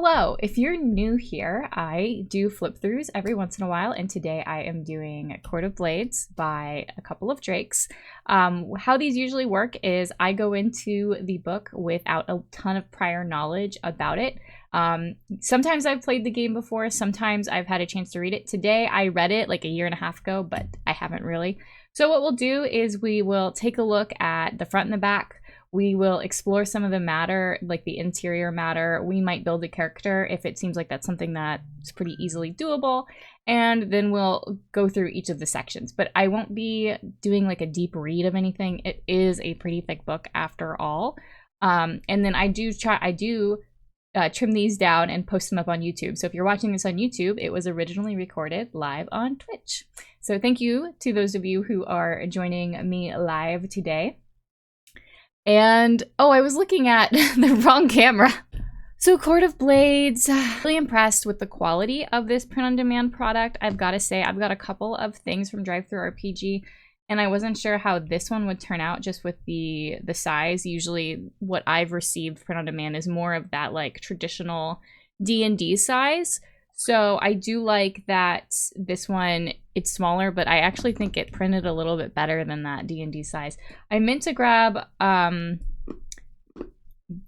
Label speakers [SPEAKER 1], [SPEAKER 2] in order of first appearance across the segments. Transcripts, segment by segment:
[SPEAKER 1] Hello, if you're new here, I do flip throughs every once in a while, and today I am doing Court of Blades by a couple of Drakes. How these usually work is I go into the book without a ton of prior knowledge about it. Sometimes I've played the game before, sometimes I've had a chance to read it. Today I read it like a year and a half ago, but I haven't really. So what we'll do is we will take a look at the front and the back. We will explore some of the matter, like the interior matter. We might build a character if it seems like that's something that's pretty easily doable. And then we'll go through each of the sections. But I won't be doing like a deep read of anything. It is a pretty thick book after all. And then I do trim these down and post them up on YouTube. So if you're watching this on YouTube, it was originally recorded live on Twitch. So thank you to those of you who are joining me live today. And, oh, I was looking at the wrong camera. So Court of Blades, really impressed with the quality of this print-on-demand product. I've got to say, I've got a couple of things from DriveThruRPG, and I wasn't sure how this one would turn out just with the size. Usually what I've received print-on-demand is more of that, like, traditional D&D size. So I do like that this one, it's smaller, but I actually think it printed a little bit better than that D&D size. I meant to grab the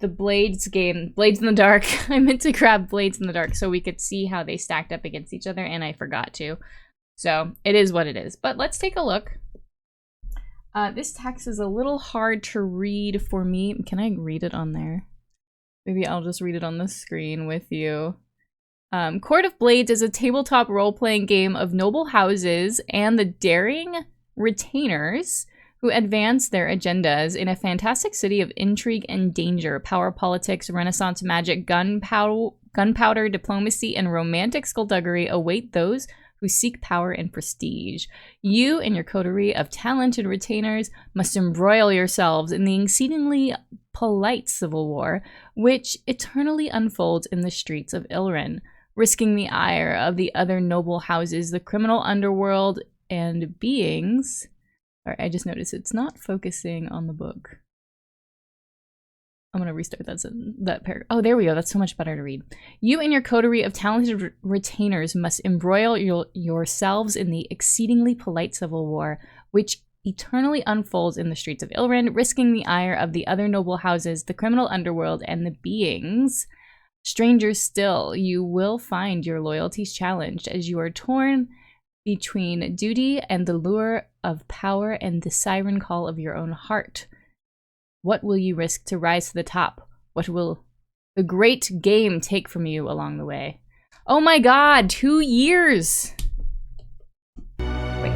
[SPEAKER 1] Blades game, Blades in the Dark. I meant to grab Blades in the Dark so we could see how they stacked up against each other, and I forgot to. So it is what it is. But let's take a look. This text is a little hard to read for me. Can I read it on there? Maybe I'll just read it on the screen with you. Court of Blades is a tabletop role-playing game of noble houses and the daring retainers who advance their agendas in a fantastic city of intrigue and danger, power politics, Renaissance magic, gunpowder, diplomacy, and romantic skullduggery await those who seek power and prestige. You and your coterie of talented retainers must embroil yourselves in the exceedingly polite civil war, which eternally unfolds in the streets of Ilrien, risking the ire of the other noble houses, the criminal underworld, and beings. All right, I just noticed it's not focusing on the book. I'm going to restart that paragraph. Oh, there we go. That's so much better to read. You and your coterie of talented retainers must embroil yourselves in the exceedingly polite civil war, which eternally unfolds in the streets of Ilrien, risking the ire of the other noble houses, the criminal underworld, and the beings. Strangers still, you will find your loyalties challenged as you are torn between duty and the lure of power and the siren call of your own heart. What will you risk to rise to the top? What will the great game take from you along the way? Oh my god, 2 years! Wait.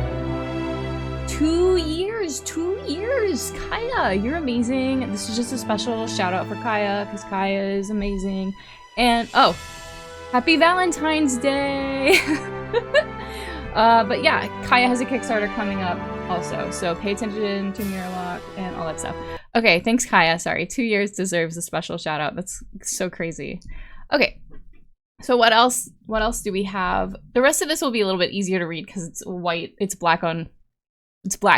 [SPEAKER 1] 2 years! 2 years! Kaya, you're amazing. This is just a special shout out for Kaya, because Kaya is amazing. And, oh, happy Valentine's Day! But yeah, Kaya has a Kickstarter coming up also, so pay attention to Mirrorlock and all that stuff. Okay, thanks Kaya, sorry. 2 years deserves a special shout out. That's so crazy. Okay, so what else do we have? The rest of this will be a little bit easier to read because it's white, it's black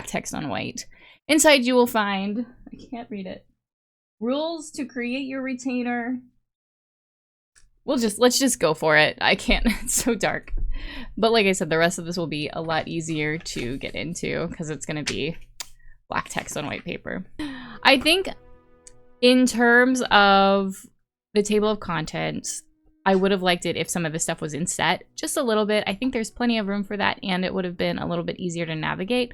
[SPEAKER 1] text on white. Inside you will find, I can't read it, rules to create your retainer. Let's just go for it. I can't, it's so dark. But like I said, the rest of this will be a lot easier to get into because it's going to be black text on white paper. I think in terms of the table of contents, I would have liked it if some of the stuff was in set just a little bit. I think there's plenty of room for that, and it would have been a little bit easier to navigate.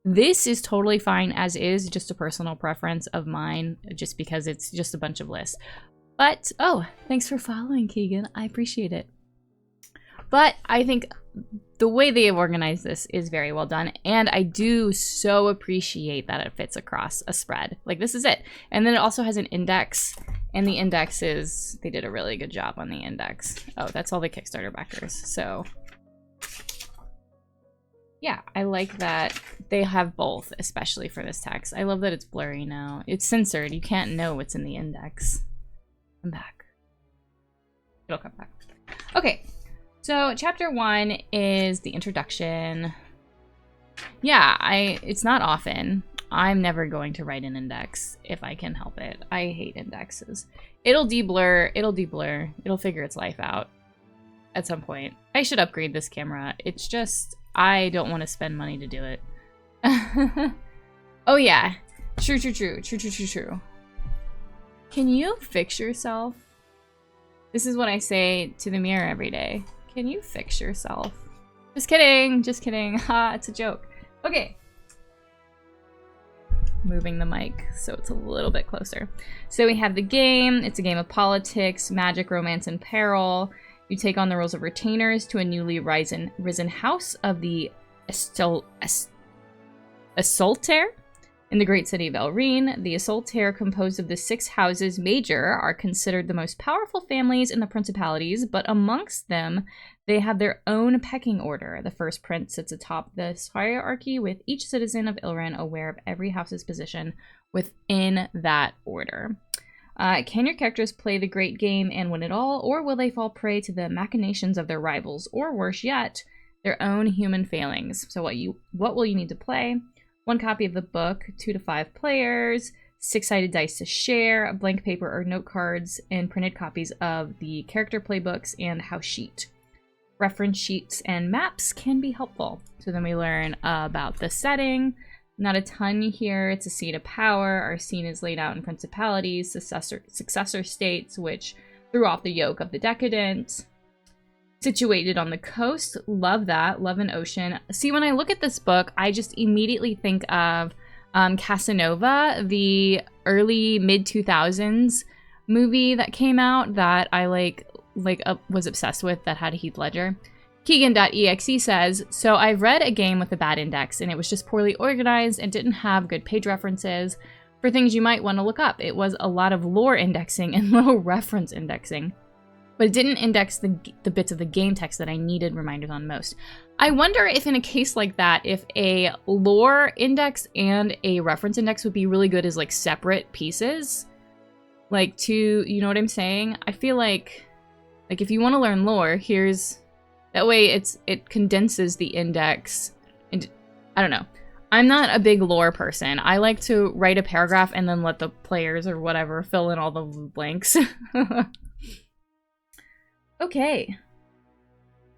[SPEAKER 1] This is totally fine as is, just a personal preference of mine, just because it's just a bunch of lists. But, oh, thanks for following, Keegan. I appreciate it. But I think the way they have organized this is very well done, and I do so appreciate that it fits across a spread. Like, this is it. And then it also has an index, and the index is, they did a really good job on the index. Oh, that's all the Kickstarter backers. So, yeah, I like that they have both, especially for this text. I love that it's blurry now. It's censored. You can't know what's in the index. I'm back. It'll come back. Okay. So chapter 1 is the introduction. Yeah, it's not often I'm never going to write an index if I can help it. I hate indexes. It'll deblur. It'll figure its life out at some point. I should upgrade this camera. It's just, I don't want to spend money to do it. Oh yeah. True. Can you fix yourself? This is what I say to the mirror every day. Can you fix yourself? Just kidding. Ha, it's a joke. Okay. Moving the mic so it's a little bit closer. So we have the game. It's a game of politics, magic, romance, and peril. You take on the roles of retainers to a newly risen house of the Assaultaire in the great city of Ilrien. The Assaultaire, composed of the 6 houses major, are considered the most powerful families in the principalities, but amongst them, they have their own pecking order. The first prince sits atop this hierarchy, with each citizen of Ilrien aware of every house's position within that order. Can your characters play the great game and win it all, or will they fall prey to the machinations of their rivals, or worse yet, their own human failings? So what will you need to play? 1 copy of the book, 2 to 5 players, 6-sided dice to share, a blank paper or note cards, and printed copies of the character playbooks and house sheet. Reference sheets and maps can be helpful. So then we learn about the setting. Not a ton here. It's a seat of power. Our scene is laid out in principalities, successor states, which threw off the yoke of the decadent. Situated on the coast. Love that. Love an ocean. See, when I look at this book, I just immediately think of Casanova, the early mid-2000s movie that came out that I was obsessed with, that had Heath Ledger. Keegan.exe says, so I've read a game with a bad index and it was just poorly organized and didn't have good page references for things you might want to look up. It was a lot of lore indexing and low reference indexing, but it didn't index the bits of the game text that I needed reminders on most. I wonder if in a case like that, if a lore index and a reference index would be really good as like separate pieces. Like you know what I'm saying? I feel like if you want to learn lore, that way it condenses the index. And I don't know. I'm not a big lore person. I like to write a paragraph and then let the players or whatever fill in all the blanks. Okay.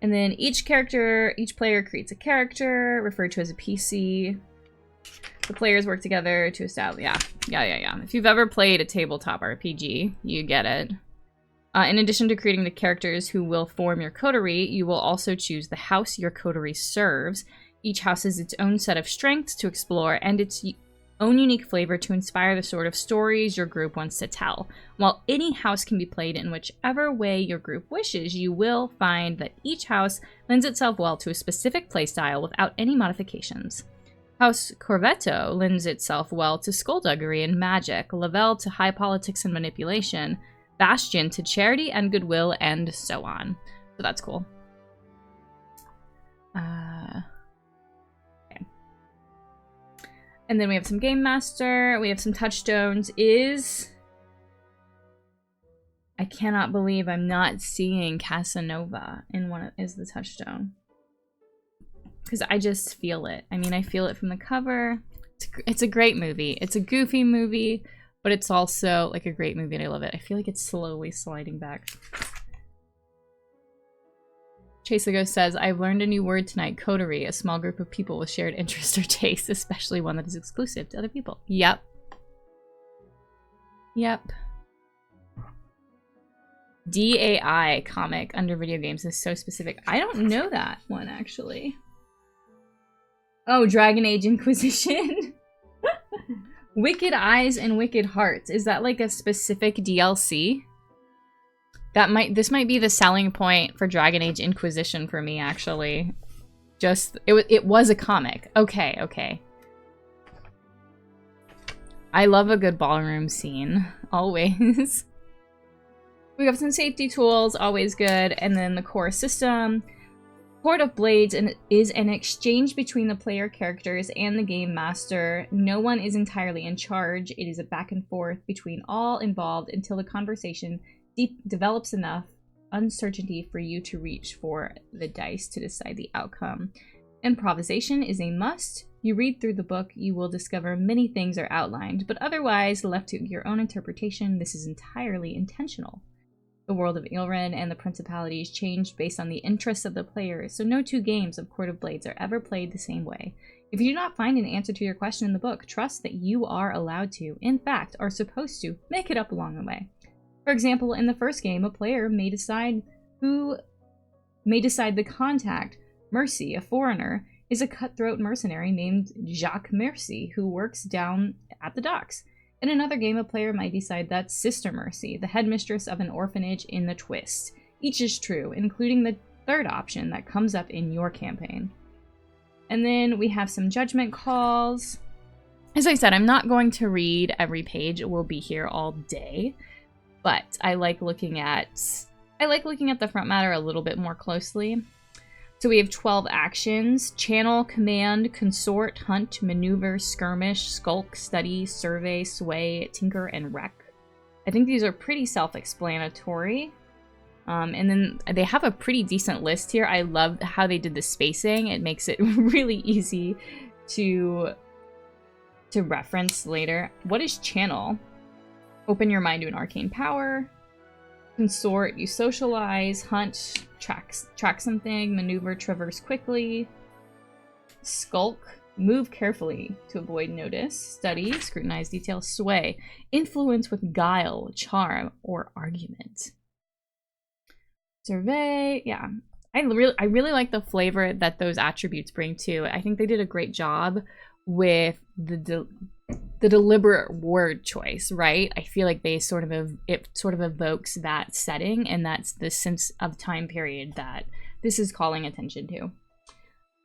[SPEAKER 1] And then each player creates a character, referred to as a PC. The players work together to establish, yeah. If you've ever played a tabletop RPG, you get it. In addition to creating the characters who will form your coterie, you will also choose the house your coterie serves. Each house has its own set of strengths to explore and its own unique flavor to inspire the sort of stories your group wants to tell. While any house can be played in whichever way your group wishes, you will find that each house lends itself well to a specific playstyle without any modifications. House Corvetto lends itself well to skullduggery and magic, Lavelle to high politics and manipulation, Bastion to charity and goodwill, and so on. So that's cool. Okay. And then we have some Game Master. We have some touchstones. I cannot believe I'm not seeing Casanova in one is the touchstone. Because I just feel it. I mean, I feel it from the cover. It's a great movie. It's a goofy movie, but it's also like a great movie and I love it. I feel like it's slowly sliding back. Chaseago says, I've learned a new word tonight, coterie, a small group of people with shared interests or tastes, especially one that is exclusive to other people. Yep. DAI comic under video games is so specific. I don't know that one, actually. Oh, Dragon Age Inquisition. Wicked Eyes and Wicked Hearts. Is that like a specific DLC? This might be the selling point for Dragon Age Inquisition for me, actually. It was a comic. Okay. I love a good ballroom scene, always. We have some safety tools, always good, and then the core system. Court of Blades is an exchange between the player characters and the game master. No one is entirely in charge. It is a back and forth between all involved until the conversation develops enough uncertainty for you to reach for the dice to decide the outcome. Improvisation is a must. You read through the book, you will discover many things are outlined, but otherwise, left to your own interpretation, this is entirely intentional. The world of Ilrien and the principalities changed based on the interests of the players, so no two games of Court of Blades are ever played the same way. If you do not find an answer to your question in the book, trust that you are allowed to, in fact, are supposed to, make it up along the way. For example, in the first game, a player may decide the contact, Mercy, a foreigner, is a cutthroat mercenary named Jacques Mercy, who works down at the docks. In another game, a player might decide that Sister Mercy, the headmistress of an orphanage in the twist. Each is true, including the third option that comes up in your campaign. And then we have some judgment calls. As I said, I'm not going to read every page. We'll be here all day. But I like looking at the front matter a little bit more closely. So we have 12 actions: channel, command, consort, hunt, maneuver, skirmish, skulk, study, survey, sway, tinker, and wreck. I think these are pretty self-explanatory. And then they have a pretty decent list here. I love how they did the spacing. It makes it really easy to reference later. What is channel? Open your mind to an arcane power. Consort, you socialize. Hunt, track something. Maneuver, traverse quickly. Skulk, move carefully to avoid notice. Study, scrutinize details. Sway, influence with guile, charm, or argument. Survey, yeah. I really like the flavor that those attributes bring too. I think they did a great job with the deliberate word choice, right? I feel like it sort of evokes that setting, and that's the sense of time period that this is calling attention to.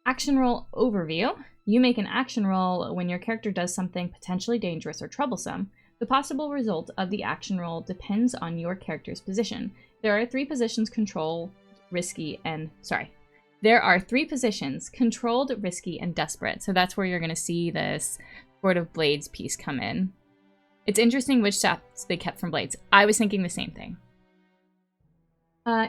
[SPEAKER 1] Action roll overview. You make an action roll when your character does something potentially dangerous or troublesome. The possible result of the action roll depends on your character's position. There are three positions: controlled, risky, and desperate. So that's where you're going to see this Court of Blades piece come in. It's interesting which stats they kept from Blades. I was thinking the same thing.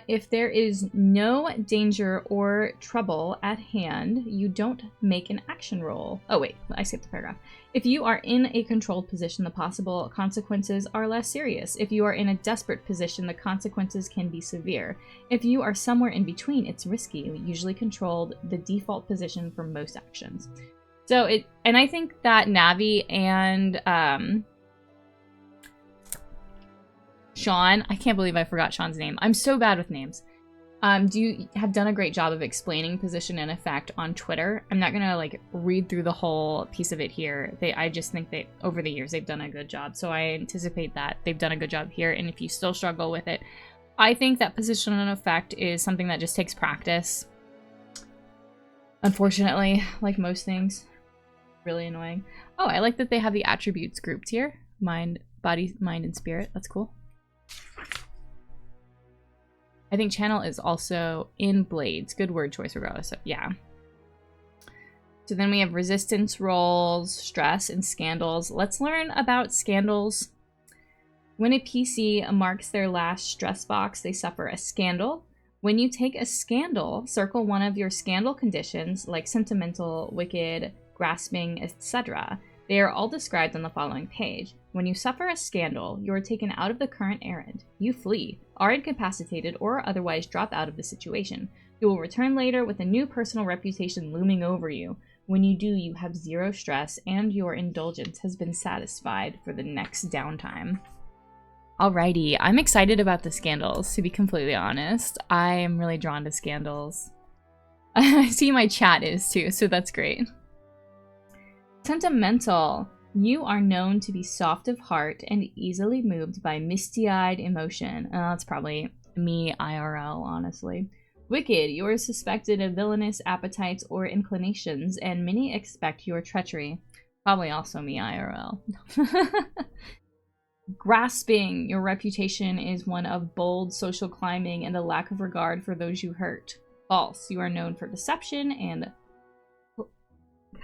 [SPEAKER 1] If there is no danger or trouble at hand, you don't make an action roll. Oh wait, I skipped the paragraph. If you are in a controlled position, the possible consequences are less serious. If you are in a desperate position, the consequences can be severe. If you are somewhere in between, it's risky, usually controlled, the default position for most actions. So and I think that Navi and Sean, I can't believe I forgot Sean's name. I'm so bad with names. Have done a great job of explaining position and effect on Twitter. I'm not gonna read through the whole piece of it here. I just think over the years they've done a good job. So I anticipate that they've done a good job here. And if you still struggle with it, I think that position and effect is something that just takes practice. Unfortunately, like most things, really annoying. Oh, I like that they have the attributes grouped here. Mind, body, mind, and spirit. That's cool. I think channel is also in Blades. Good word choice regardless. So, yeah. So then we have resistance rolls, stress, and scandals. Let's learn about scandals. When a PC marks their last stress box, they suffer a scandal. When you take a scandal, circle one of your scandal conditions, like sentimental, wicked, grasping, etc. They are all described on the following page. When you suffer a scandal, you are taken out of the current errand. You flee, are incapacitated, or otherwise drop out of the situation. You will return later with a new personal reputation looming over you. When you do, you have 0 stress, and your indulgence has been satisfied for the next downtime. Alrighty, I'm excited about the scandals, to be completely honest. I am really drawn to scandals. I see my chat is too, so that's great. Sentimental. You are known to be soft of heart and easily moved by misty-eyed emotion. That's probably me IRL, honestly. Wicked. You are suspected of villainous appetites or inclinations, and many expect your treachery. Probably also me IRL. Grasping. Your reputation is one of bold social climbing and a lack of regard for those you hurt. False. You are known for deception and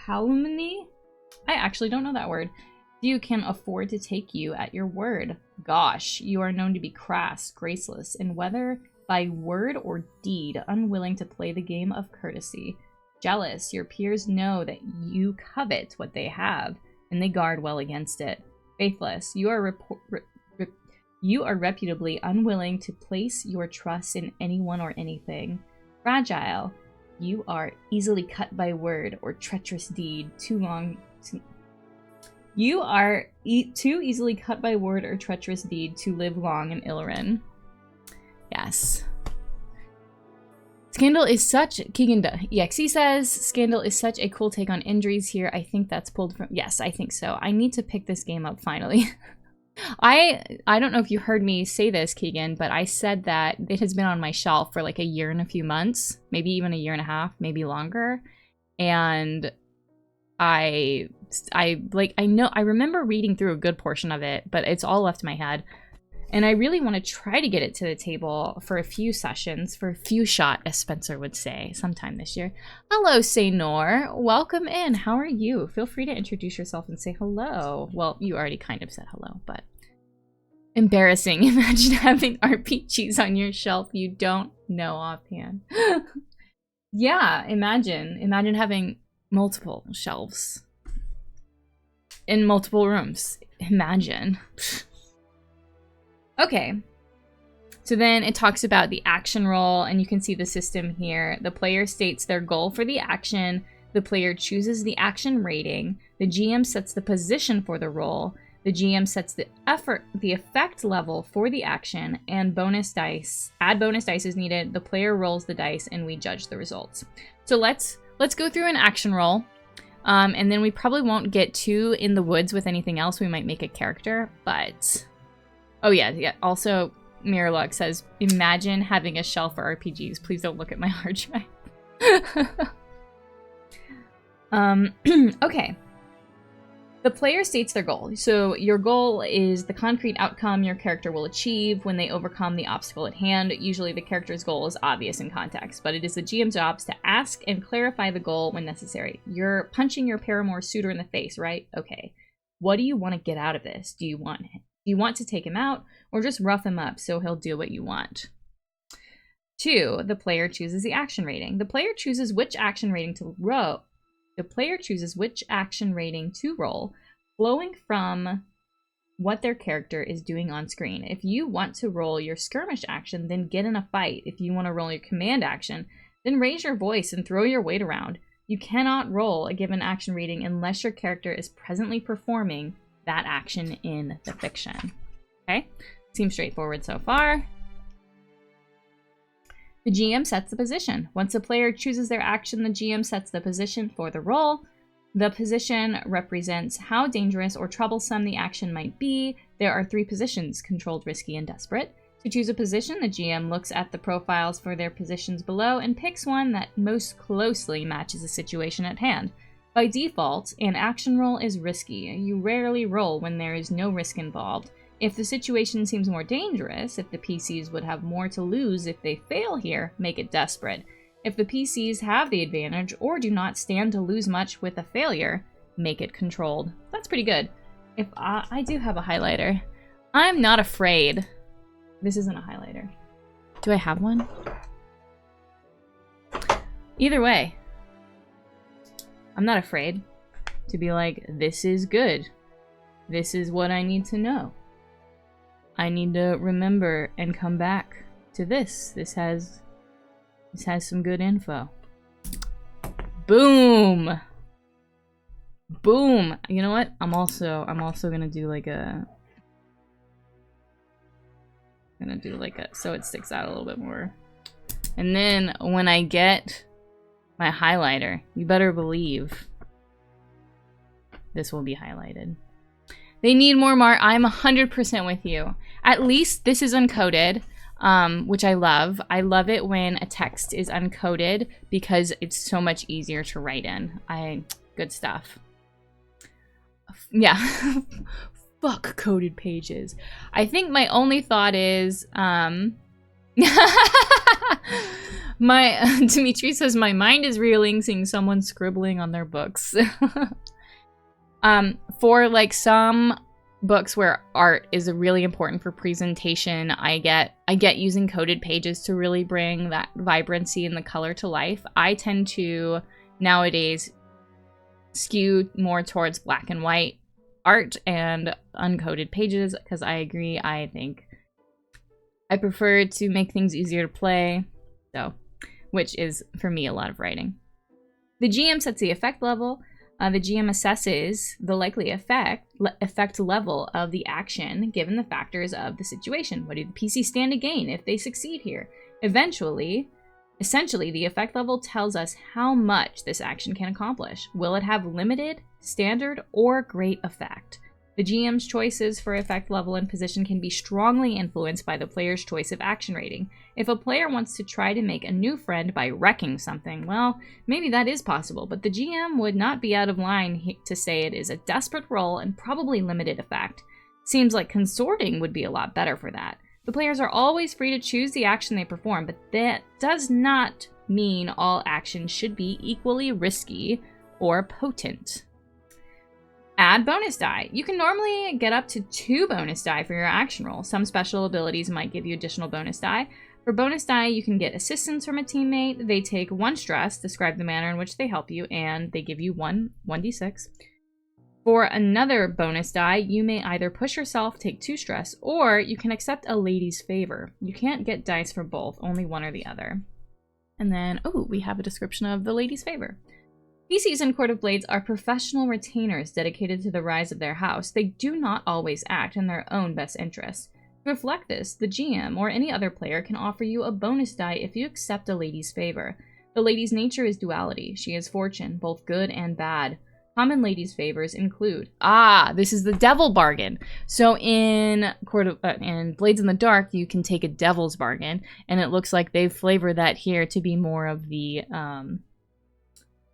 [SPEAKER 1] calumny. I actually don't know that word. Few can afford to take you at your word. Gosh, you are known to be crass, graceless, and whether by word or deed, unwilling to play the game of courtesy. Jealous, your peers know that you covet what they have, and they guard well against it. Faithless, you are reputably unwilling to place your trust in anyone or anything. Fragile, you are easily cut by word or treacherous deed. You are too easily cut by word or treacherous deed to live long in Ilrien. Yes. Scandal is such... EXE says, Scandal is such a cool take on injuries here. I think that's pulled from... Yes, I think so. I need to pick this game up finally. I don't know if you heard me say this, Keegan, but I said that it has been on my shelf for like a year and a few months, maybe even a year and a half, maybe longer. And I remember reading through a good portion of it, but it's all left my head. And I really want to try to get it to the table for a few sessions, for a few shot, as Spencer would say, sometime this year. Hello, Saynor. Welcome in. How are you? Feel free to introduce yourself and say hello. Well, you already kind of said hello, but... Embarrassing. Imagine having RPGs on your shelf you don't know offhand. Yeah, imagine. Imagine having multiple shelves in multiple rooms. Imagine. Okay, so then it talks about the action roll, and you can see the system here. The player states their goal for the action, the player chooses the action rating, the GM sets the position for the roll, the GM sets the effect level for the action, and bonus dice. Add bonus dice is needed, the player rolls the dice, and we judge the results. So let's go through an action roll, and then we probably won't get too in the woods with anything else. We might make a character, but... Oh yeah. Also, Miralog says, imagine having a shelf for RPGs. Please don't look at my hard drive. Okay. The player states their goal. So your goal is the concrete outcome your character will achieve when they overcome the obstacle at hand. Usually the character's goal is obvious in context, but it is the GM's job to ask and clarify the goal when necessary. You're punching your paramour suitor in the face, right? Okay. What do you want to get out of this? Do you want to take him out, or just rough him up so he'll do what you want? 2, the player chooses the action rating. The player chooses which action rating to roll. The player chooses which action rating to roll, flowing from what their character is doing on screen. If you want to roll your skirmish action, then get in a fight. If you want to roll your command action, then raise your voice and throw your weight around. You cannot roll a given action rating unless your character is presently performing that action in the fiction. Okay, seems straightforward so far. The GM sets the position. Once a player chooses their action, the GM sets the position for the roll. The position represents how dangerous or troublesome the action might be. There are 3 positions: controlled, risky, and desperate. To choose a position, the GM looks at the profiles for their positions below and picks one that most closely matches the situation at hand. By default, an action roll is risky. You rarely roll when there is no risk involved. If the situation seems more dangerous, if the PCs would have more to lose if they fail here, make it desperate. If the PCs have the advantage or do not stand to lose much with a failure, make it controlled. That's pretty good. If I do have a highlighter. I'm not afraid. This isn't a highlighter. Do I have one? Either way, I'm not afraid to be like, this is good. This is what I need to know. I need to remember and come back to this. This has some good info. Boom! Boom! You know what? I'm also gonna do like a... so it sticks out a little bit more. And then when I get my highlighter, you better believe this will be highlighted. They need more I'm 100% with you. At least this is uncoded, which I love. I love it when a text is uncoded because it's so much easier to write in. Good stuff. Yeah. Fuck coded pages. I think my only thought is, Dimitri says, my mind is reeling seeing someone scribbling on their books. For like some books where art is really important for presentation, I get using coded pages to really bring that vibrancy and the color to life. I tend to nowadays skew more towards black and white art and uncoded pages, because I agree. I think I prefer to make things easier to play, so, which is, for me, a lot of writing. The GM sets the effect level. The GM assesses the likely effect level of the action given the factors of the situation. What do the PC stand to gain if they succeed here? Essentially, the effect level tells us how much this action can accomplish. Will it have limited, standard, or great effect? The GM's choices for effect level and position can be strongly influenced by the player's choice of action rating. If a player wants to try to make a new friend by wrecking something, well, maybe that is possible, but the GM would not be out of line to say it is a desperate roll and probably limited effect. Seems like consorting would be a lot better for that. The players are always free to choose the action they perform, but that does not mean all actions should be equally risky or potent. Add bonus die. You can normally get up to 2 bonus die for your action roll. Some special abilities might give you additional bonus die. For bonus die, you can get assistance from a teammate. They take 1 stress, describe the manner in which they help you, and they give you 1d6. For another bonus die, you may either push yourself, take 2 stress, or you can accept a lady's favor. You can't get dice for both, only one or the other. And then, oh, we have a description of the lady's favor. PCs in Court of Blades are professional retainers dedicated to the rise of their house. They do not always act in their own best interests. To reflect this, the GM or any other player can offer you a bonus die if you accept a lady's favor. The lady's nature is duality. She has fortune, both good and bad. Common ladies' favors include... this is the devil bargain. So in Blades in the Dark, you can take a devil's bargain, and it looks like they've flavored that here to be more of the...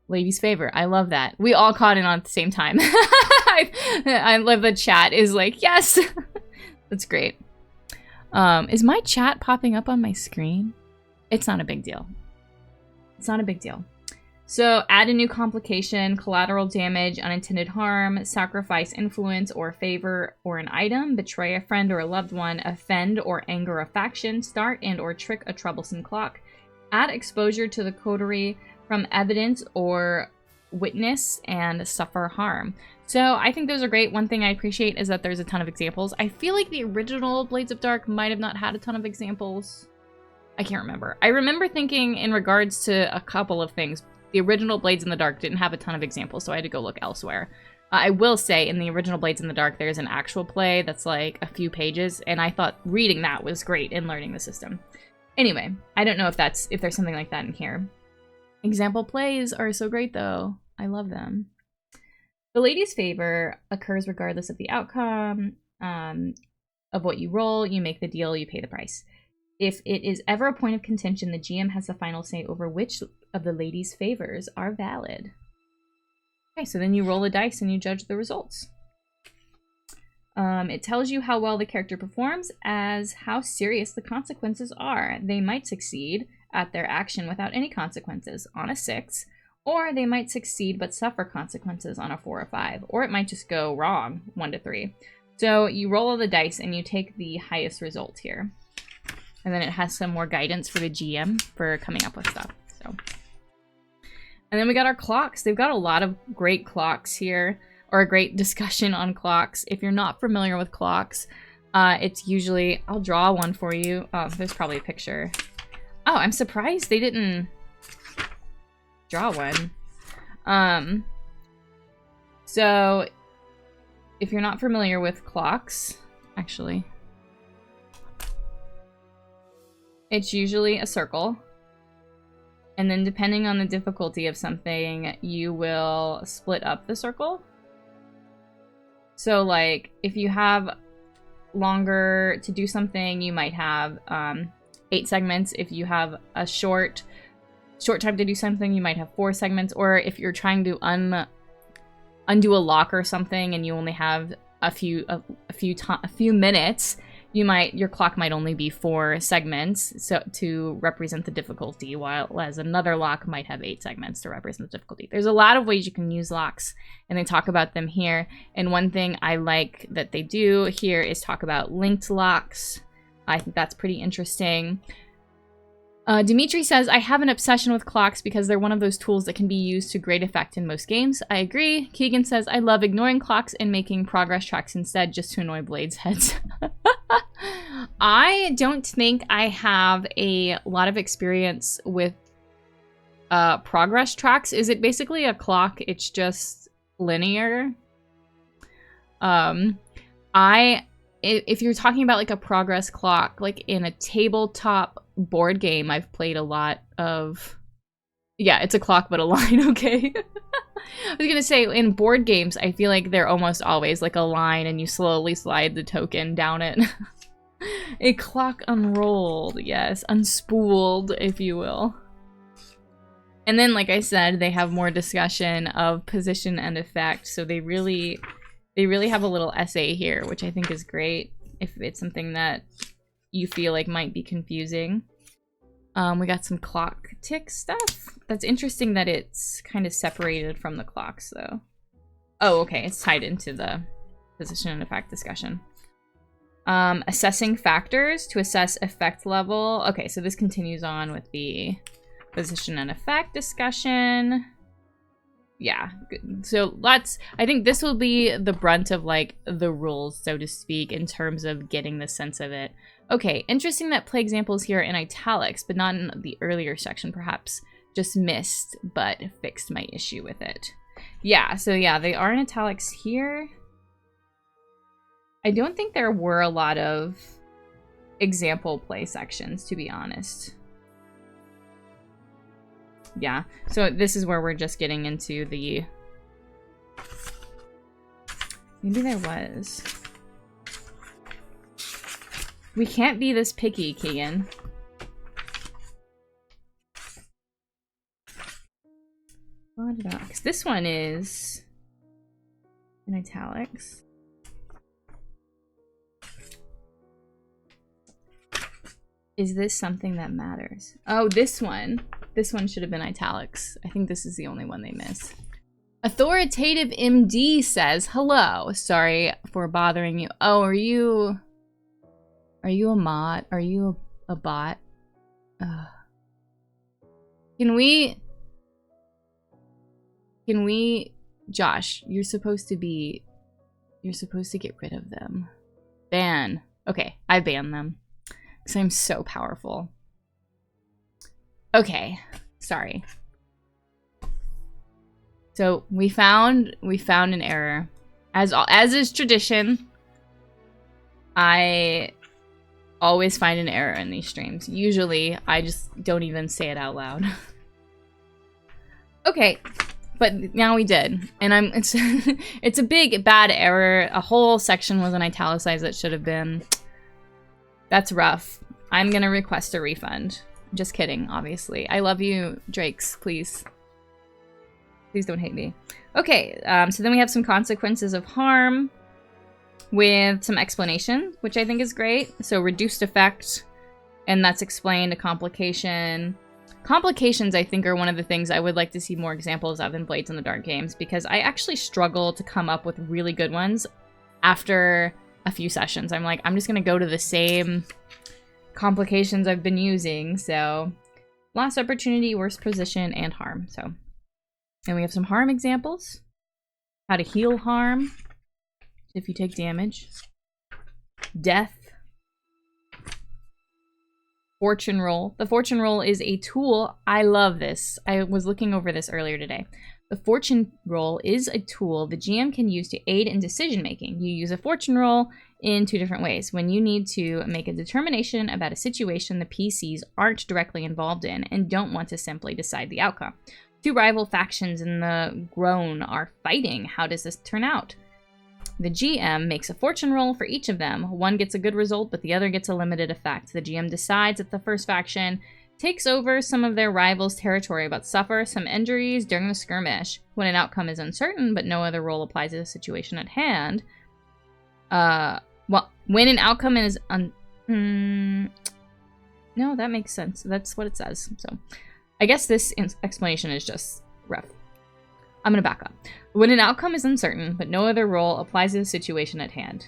[SPEAKER 1] lady's favor. I love that. We all caught in on at the same time. I love the chat is like, yes! That's great. Is my chat popping up on my screen? It's not a big deal. It's not a big deal. So add a new complication, collateral damage, unintended harm, sacrifice influence or favor or an item, betray a friend or a loved one, offend or anger a faction, start and or trick a troublesome clock, add exposure to the coterie from evidence or witness, and suffer harm. So I think those are great. One thing I appreciate is that there's a ton of examples. I feel like the original Blades of Dark might have not had a ton of examples. I can't remember. I remember thinking in regards to a couple of things, the original Blades in the Dark didn't have a ton of examples, so I had to go look elsewhere. I will say in the original Blades in the Dark, there's an actual play that's like a few pages, and I thought reading that was great in learning the system. Anyway, I don't know if there's something like that in here. Example plays are so great, though. I love them. The lady's favor occurs regardless of the outcome of what you roll. You make the deal, you pay the price. If it is ever a point of contention, the GM has the final say over which of the lady's favors are valid. Okay, so then you roll the dice and you judge the results. It tells you how well the character performs as how serious the consequences are. They might succeed at their action without any consequences on a 6, or they might succeed but suffer consequences on a 4 or 5, or it might just go wrong 1 to 3. So you roll all the dice and you take the highest result here. And then it has some more guidance for the GM for coming up with stuff. So, and then we got our clocks. They've got a lot of great clocks here, or a great discussion on clocks. If you're not familiar with clocks, it's usually, I'll draw one for you. Oh, there's probably a picture. Oh, I'm surprised they didn't draw one. So if you're not familiar with clocks, actually, it's usually a circle. And then depending on the difficulty of something, you will split up the circle. So like if you have longer to do something, you might have 8 segments. If you have a short time to do something, you might have 4 segments. Or if you're trying to undo a lock or something and you only have a few minutes, your clock might only be 4 segments, so to represent the difficulty, while as another lock might have 8 segments to represent the difficulty. There's a lot of ways you can use locks, and they talk about them here. And one thing I like that they do here is talk about linked locks. I think that's pretty interesting. Dimitri says, I have an obsession with clocks because they're one of those tools that can be used to great effect in most games. I agree. Keegan says, I love ignoring clocks and making progress tracks instead just to annoy Blade's heads. I don't think I have a lot of experience with progress tracks. Is it basically a clock? It's just linear. If you're talking about like a progress clock, like in a tabletop board game, I've played a lot of... Yeah, it's a clock but a line, okay? I was gonna say, in board games, I feel like they're almost always like a line and you slowly slide the token down it. A clock unrolled, yes, unspooled, if you will. And then, like I said, they have more discussion of position and effect, so they really have a little essay here, which I think is great if it's something that you feel like might be confusing. We got some clock tick stuff. That's interesting that it's kind of separated from the clocks, though. Oh, okay, it's tied into the position and effect discussion. Assessing factors to assess effect level. Okay, so this continues on with the position and effect discussion. Yeah, good. So I think this will be the brunt of like the rules, so to speak, in terms of getting the sense of it. Okay, interesting that play examples here in italics, but not in the earlier section, perhaps just missed, but fixed my issue with it. Yeah, so yeah, they are in italics here. I don't think there were a lot of example play sections, to be honest. Yeah, so this is where we're just getting into the... Maybe there was. We can't be this picky, Keegan. Because this one is in italics. Is this something that matters? Oh, this one. This one should have been italics. I think this is the only one they miss. Authoritative MD says, hello. Sorry for bothering you. Oh, are you a mod? Are you a bot? Can we, Josh, you're supposed to get rid of them. Ban. Okay, I banned them. Because I'm so powerful. Okay, sorry. So we found an error. As is tradition, I always find an error in these streams. Usually, I just don't even say it out loud. Okay, but now we did, and it's a big bad error. A whole section was an italicized that should have been. That's rough. I'm gonna request a refund. Just kidding, obviously. I love you, Drakes. Please. Please don't hate me. Okay, so then we have some consequences of harm with some explanation, which I think is great. So reduced effect, and that's explained. A complication. Complications, I think, are one of the things I would like to see more examples of in Blades in the Dark games, because I actually struggle to come up with really good ones after a few sessions. I'm like, I'm just gonna go to the same complications I've been using. So lost opportunity, worst position, and harm. So, and we have some harm examples. How to heal harm if you take damage. Death. Fortune roll. The fortune roll is a tool. I love this. I was looking over this earlier today. The fortune roll is a tool the GM can use to aid in decision making. You use a fortune roll in two different ways. When you need to make a determination about a situation the PCs aren't directly involved in and don't want to simply decide the outcome. Two rival factions in the Groan are fighting. How does this turn out? The GM makes a fortune roll for each of them. One gets a good result, but the other gets a limited effect. The GM decides if the first faction takes over some of their rivals' territory but suffer some injuries during the skirmish. When an outcome is uncertain, but no other role applies to the situation at hand. Well, when an outcome is no, that makes sense. That's what it says. So, I guess this explanation is just rough. I'm gonna back up. When an outcome is uncertain, but no other role applies to the situation at hand.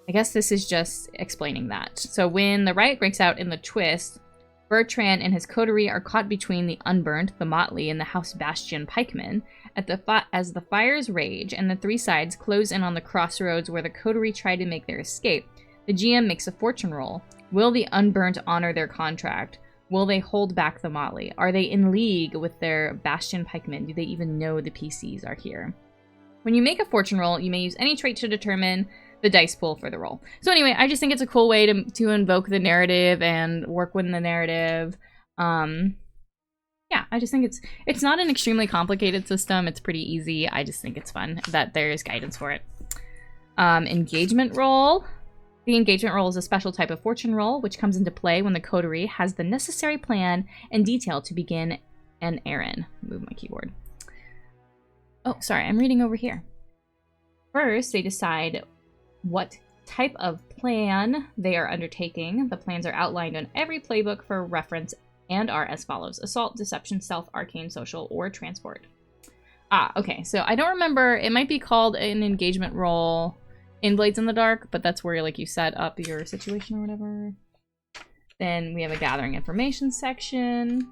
[SPEAKER 1] I guess this is just explaining that. So when the riot breaks out in the twist, Bertrand and his coterie are caught between the Unburnt, the Motley, and the House Bastion pikemen as the fires rage and the three sides close in on the crossroads where the coterie try to make their escape. The GM makes a fortune roll. Will the Unburnt honor their contract? Will they hold back the Motley? Are they in league with their Bastion pikemen? Do they even know the PCs are here? When you make a fortune roll, you may use any trait to determine the dice pool for the roll. So anyway, I just think it's a cool way to invoke the narrative and work with the narrative. Yeah, I just think it's not an extremely complicated system. It's pretty easy. I just think it's fun that there's guidance for it. Engagement roll. The engagement roll is a special type of fortune roll, which comes into play when the coterie has the necessary plan and detail to begin an errand. Move my keyboard. Oh, sorry, I'm reading over here. First, they decide what type of plan they are undertaking. The plans are outlined on every playbook for reference and are as follows: assault, deception, stealth, arcane, social, or transport. Okay, so I don't remember. It might be called an engagement roll in Blades in the Dark, but that's where like you set up your situation or whatever. Then we have a gathering information section.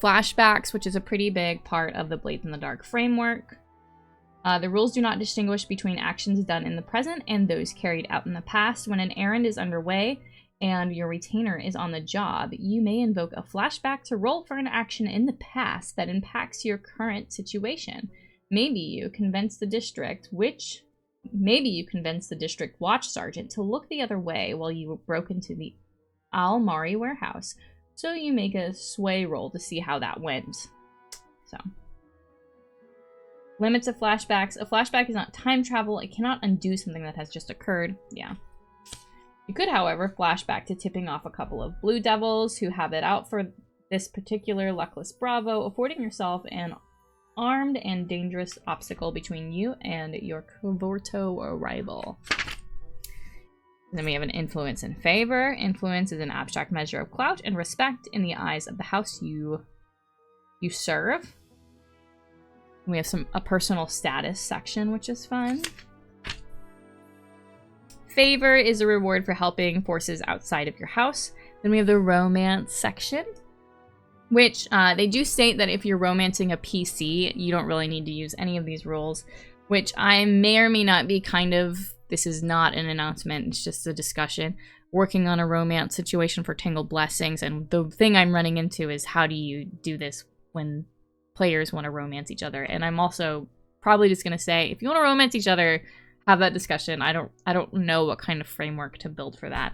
[SPEAKER 1] Flashbacks, which is a pretty big part of the Blades in the Dark framework. The rules do not distinguish between actions done in the present and those carried out in the past. When an errand is underway and your retainer is on the job, you may invoke a flashback to roll for an action in the past that impacts your current situation. Maybe you convince the district watch sergeant to look the other way while you broke into the Al-Mari warehouse. So you make a sway roll to see how that went. So. Limits of flashbacks. A flashback is not time travel. It cannot undo something that has just occurred. Yeah. You could, however, flashback to tipping off a couple of blue devils who have it out for this particular luckless Bravo, affording yourself an armed and dangerous obstacle between you and your Covorto rival. And then we have an influence in favor. Influence is an abstract measure of clout and respect in the eyes of the house you serve. We have a personal status section, which is fun. Favor is a reward for helping forces outside of your house. Then we have the romance section, which they do state that if you're romancing a PC, you don't really need to use any of these rules, which I may or may not be this is not an announcement, it's just a discussion, working on a romance situation for Tangled Blessings, and the thing I'm running into is how do you do this when players want to romance each other. And I'm also probably just going to say, if you want to romance each other, have that discussion. I don't know what kind of framework to build for that.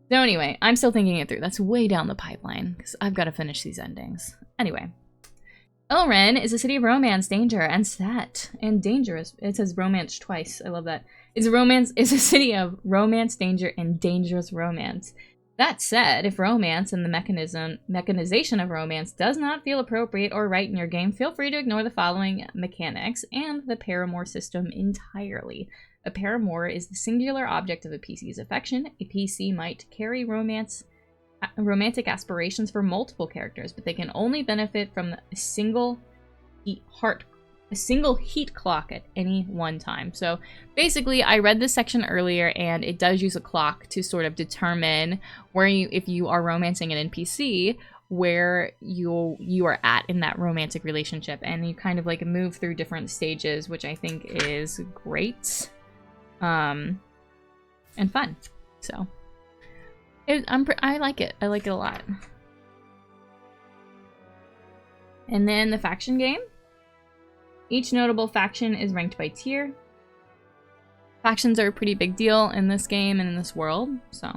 [SPEAKER 1] So anyway, I'm still thinking it through. That's way down the pipeline because I've got to finish these endings. Anyway, Ilrien is a city of romance, danger, and set. And dangerous. It says romance twice. I love that. It's a city of romance, danger, and dangerous romance. That said, if romance and the mechanization of romance does not feel appropriate or right in your game, feel free to ignore the following mechanics and the paramour system entirely. A paramour is the singular object of a PC's affection. A PC might carry romantic aspirations for multiple characters, but they can only benefit from a single heat clock at any one time. So basically, I read this section earlier, and it does use a clock to sort of determine where if you are romancing an NPC, where you are at in that romantic relationship, and you kind of like move through different stages, which I think is great, and fun. So I like it. I like it a lot. And then the faction game. Each notable faction is ranked by tier. Factions are a pretty big deal in this game and in this world, so.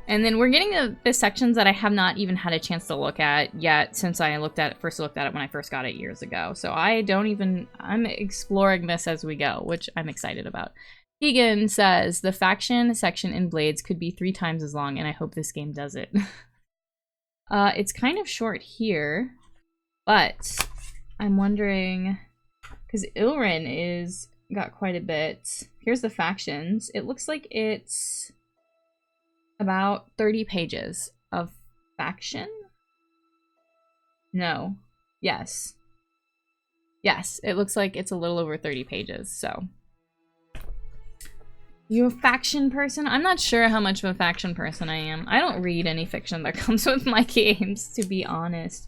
[SPEAKER 1] And then we're getting to the sections that I have not even had a chance to look at yet since I first looked at it when I first got it years ago. So I'm exploring this as we go, which I'm excited about. Keegan says, the faction section in Blades could be 3 times as long, and I hope this game does it. It's kind of short here. But I'm wondering, because Ilrien got quite a bit. Here's the factions. It looks like it's about 30 pages of faction. No. Yes. Yes, it looks like it's a little over 30 pages, so. You a faction person? I'm not sure how much of a faction person I am. I don't read any fiction that comes with my games, to be honest.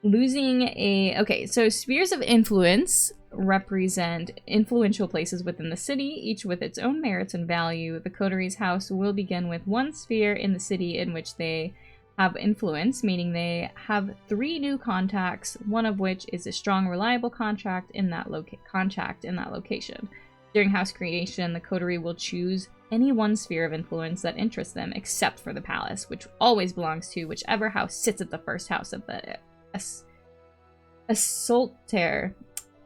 [SPEAKER 1] Losing a... Okay, so spheres of influence represent influential places within the city, each with its own merits and value. The coteries house will begin with one sphere in the city in which they have influence, meaning they have 3 new contacts, one of which is a strong, reliable contact in that location. During house creation, the coterie will choose any one sphere of influence that interests them, except for the palace, which always belongs to whichever house sits at the first house of the Assaultaire.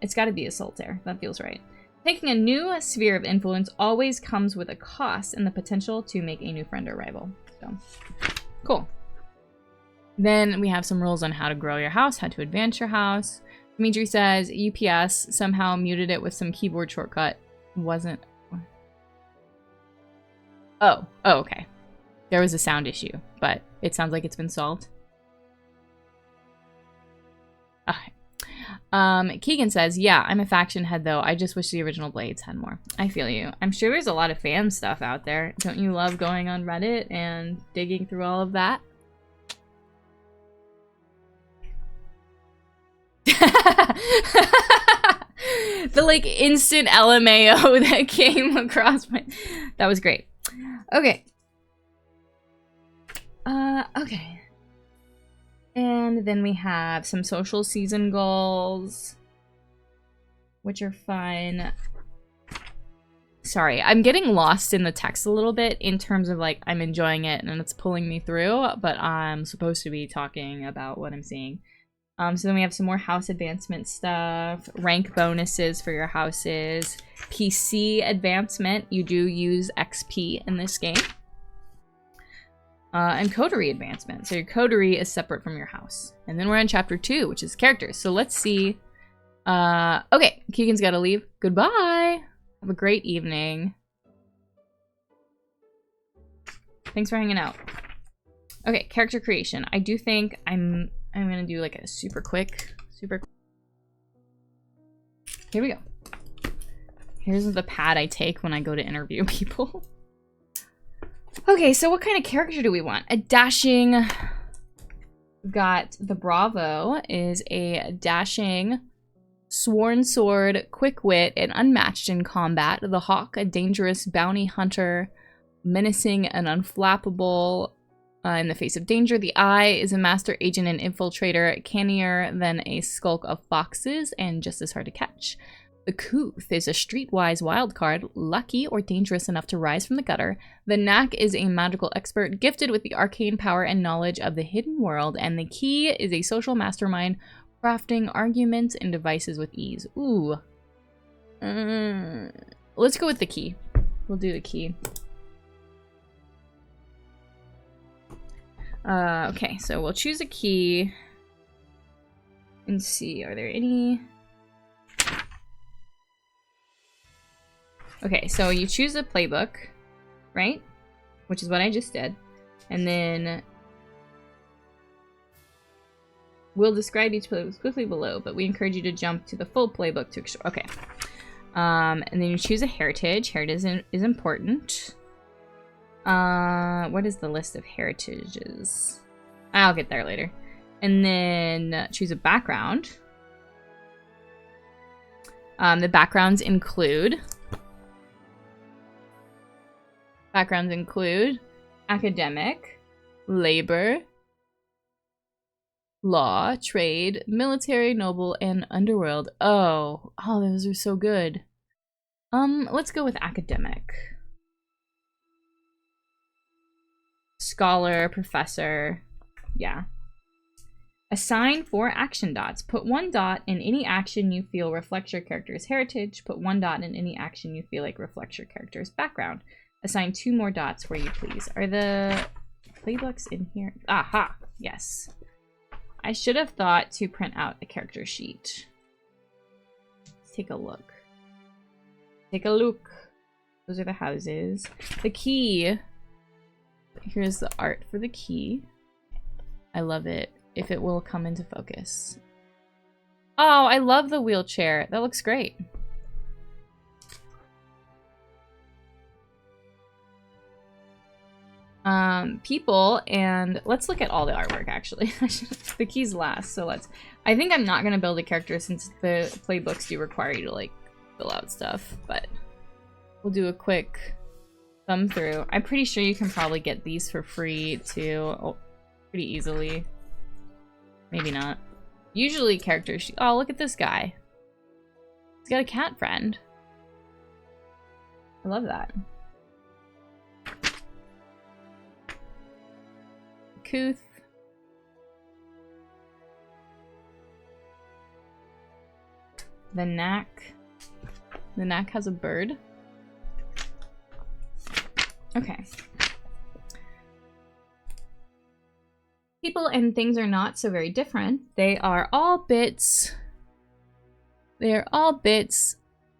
[SPEAKER 1] It's got to be Assaultaire. That feels right. Taking a new sphere of influence always comes with a cost and the potential to make a new friend or rival. So, cool. Then we have some rules on how to grow your house, how to advance your house. Dimitri says UPS somehow muted it with some keyboard shortcut. Wasn't... Oh, okay. There was a sound issue, but it sounds like it's been solved. Okay. Keegan says, yeah, I'm a faction head though. I just wish the original Blades had more. I feel you. I'm sure there's a lot of fan stuff out there. Don't you love going on Reddit and digging through all of that? The like instant LMAO that came across my... That was great. Okay. Okay. And then we have some social season goals, which are fun. Sorry, I'm getting lost in the text a little bit in terms of like I'm enjoying it and it's pulling me through, but I'm supposed to be talking about what I'm seeing. So then we have some more house advancement stuff, rank bonuses for your houses, PC advancement. You do use XP in this game. And coterie advancement. So your coterie is separate from your house. And then we're on chapter 2, which is characters. So let's see. Okay, Keegan's got to leave. Goodbye. Have a great evening. Thanks for hanging out. Okay, character creation. I do think I'm gonna do like a super quick. Here we go. Here's the pad I take when I go to interview people. Okay, so what kind of character do we want? A dashing... We've got the Bravo is a dashing, sworn sword, quick wit, and unmatched in combat. The Hawk, a dangerous bounty hunter, menacing and unflappable in the face of danger. The Eye is a master agent and infiltrator, cannier than a skulk of foxes, and just as hard to catch. The Couth is a streetwise wild card, lucky or dangerous enough to rise from the gutter. The Knack is a magical expert, gifted with the arcane power and knowledge of the hidden world. And the Key is a social mastermind, crafting arguments and devices with ease. Ooh. Let's go with the Key. We'll do the Key. Okay, so we'll choose a Key. And see, are there any... Okay, so you choose a playbook, right? Which is what I just did. And then we'll describe each playbook quickly below, but we encourage you to jump to the full playbook to explore. Okay. And then you choose a heritage. Heritage is important. What is the list of heritages? I'll get there later. And then choose a background. The backgrounds include academic, labor, law, trade, military, noble, and underworld. Oh, those are so good. Let's go with academic. Scholar, professor, yeah. Assign 4 action dots. Put 1 dot in any action you feel reflects your character's heritage. Put 1 dot in any action you feel like reflects your character's background. Assign 2 more dots where you please. Are the playbooks in here? Aha, yes. I should have thought to print out a character sheet. Let's take a look. Take a look. Those are the houses. The Key. Here's the art for the Key. I love it. If it will come into focus. Oh, I love the wheelchair. That looks great. People, and let's look at all the artwork actually. The keys last, so I think I'm not gonna build a character since the playbooks do require you to like fill out stuff, but we'll do a quick thumb through. I'm pretty sure you can probably get these for free too, pretty easily. Maybe not. Usually characters, oh look at this guy. He's got a cat friend. I love that. Couth. The knack. The knack has a bird. Okay. People and things are not so very different. They are all bits.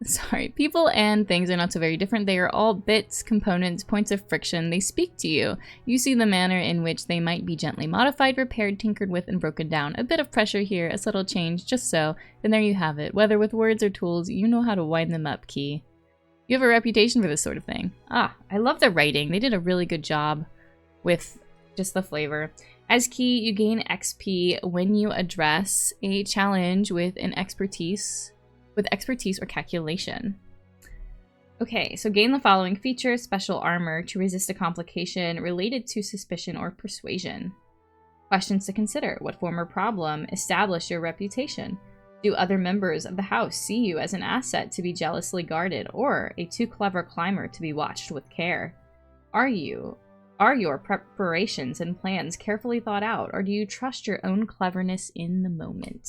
[SPEAKER 1] Sorry, people and things are not so very different. They are all bits, components, points of friction. They speak to you. You see the manner in which they might be gently modified, repaired, tinkered with, and broken down. A bit of pressure here, a subtle change, just so. And there you have it. Whether with words or tools, you know how to wind them up, Key. You have a reputation for this sort of thing. Ah, I love the writing. They did a really good job with just the flavor. As Key, you gain XP when you address a challenge with expertise or calculation. Okay, so gain the following feature: special armor to resist a complication related to suspicion or persuasion. Questions to consider: what former problem established your reputation? Do other members of the house see you as an asset to be jealously guarded, or a too clever climber to be watched with care? Are your preparations and plans carefully thought out, or do you trust your own cleverness in the moment?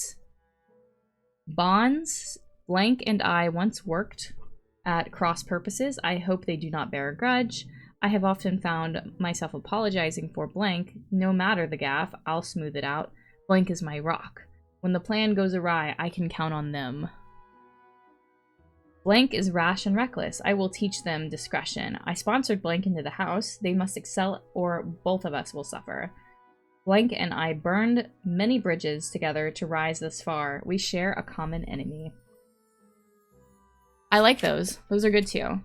[SPEAKER 1] Bonds. Blank and I once worked at cross purposes. I hope they do not bear a grudge. I have often found myself apologizing for blank. No matter the gaffe, I'll smooth it out. Blank is my rock. When the plan goes awry, I can count on them. Blank is rash and reckless. I will teach them discretion. I sponsored blank into the house. They must excel or both of us will suffer. Blank and I burned many bridges together to rise this far. We share a common enemy. I like those. Those are good too.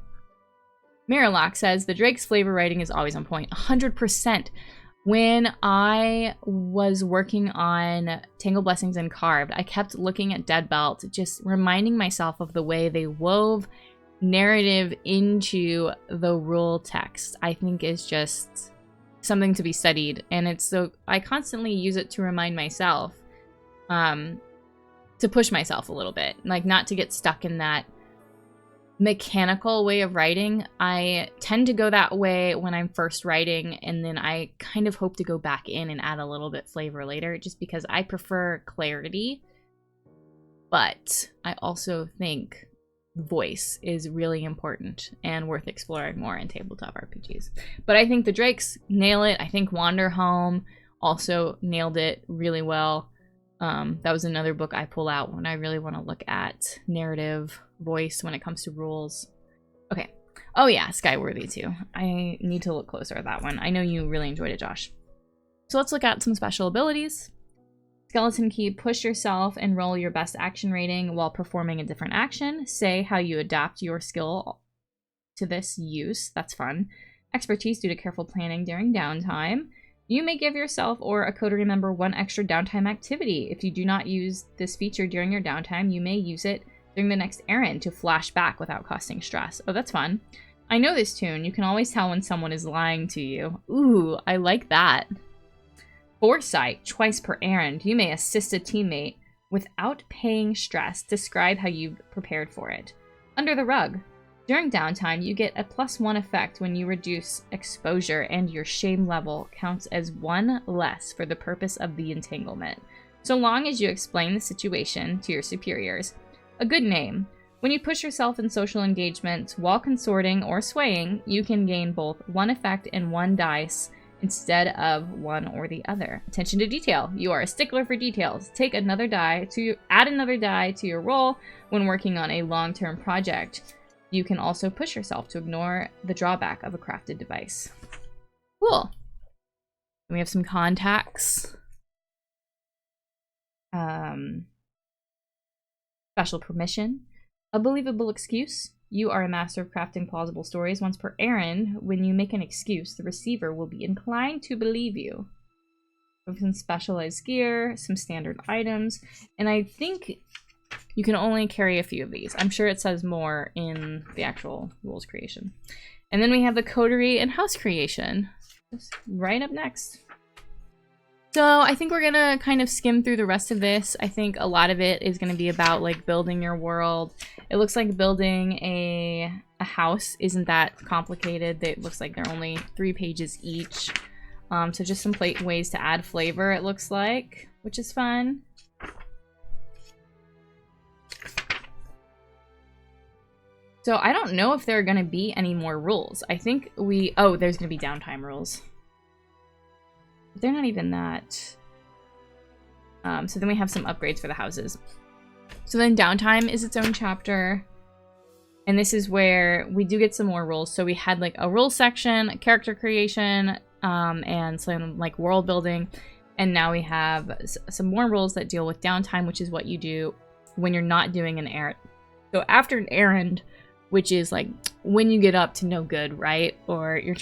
[SPEAKER 1] Miralock says, the Drake's flavor writing is always on point. 100%. When I was working on Tangle Blessings and Carved, I kept looking at Dead Belt, just reminding myself of the way they wove narrative into the rule text. I think is just something to be studied, and it's so I constantly use it to remind myself, to push myself a little bit, like not to get stuck in that mechanical way of writing. I tend to go that way when I'm first writing, and then I kind of hope to go back in and add a little bit flavor later, just because I prefer clarity. But I also think voice is really important and worth exploring more in tabletop RPGs. But I think the Drakes nail it. I think Wander Home also nailed it really well. That was another book I pull out when I really want to look at narrative voice when it comes to rules. Okay. Oh yeah, Skyworthy too. I need to look closer at that one. I know you really enjoyed it, Josh. So let's look at some special abilities. Skeleton Key, push yourself and roll your best action rating while performing a different action. Say how you adapt your skill to this use. That's fun. Expertise due to careful planning during downtime. You may give yourself or a coterie member one extra downtime activity. If you do not use this feature during your downtime, you may use it during the next errand to flash back without costing stress. Oh, that's fun. I know this tune. You can always tell when someone is lying to you. Ooh, I like that. Foresight, twice per errand. You may assist a teammate without paying stress. Describe how you've prepared for it. Under the rug. During downtime, you get a +1 effect when you reduce exposure, and your shame level counts as 1 less for the purpose of the entanglement, so long as you explain the situation to your superiors. A good name. When you push yourself in social engagements while consorting or swaying, you can gain both 1 effect and 1 dice instead of one or the other. Attention to detail. You are a stickler for details. Add another die to your roll when working on a long-term project. You can also push yourself to ignore the drawback of a crafted device. Cool. We have some contacts. Special permission. A believable excuse. You are a master of crafting plausible stories. Once per errand, when you make an excuse, the receiver will be inclined to believe you. With some specialized gear, some standard items, and I think you can only carry a few of these. I'm sure it says more in the actual rules creation. And then we have the coterie and house creation. Just right up next. So I think we're gonna kind of skim through the rest of this. I think a lot of it is gonna be about like building your world. It looks like building a house isn't that complicated. It looks like they're only 3 pages each. So just some ways to add flavor, it looks like, which is fun. So I don't know if there are going to be any more rules. I think oh, there's going to be downtime rules. But they're not even that. So then we have some upgrades for the houses. So then downtime is its own chapter. And this is where we do get some more rules. So we had like a rule section, a character creation, and some like world building. And now we have some more rules that deal with downtime, which is what you do when you're not doing an errand. So after an errand, which is like when you get up to no good, right? Or you're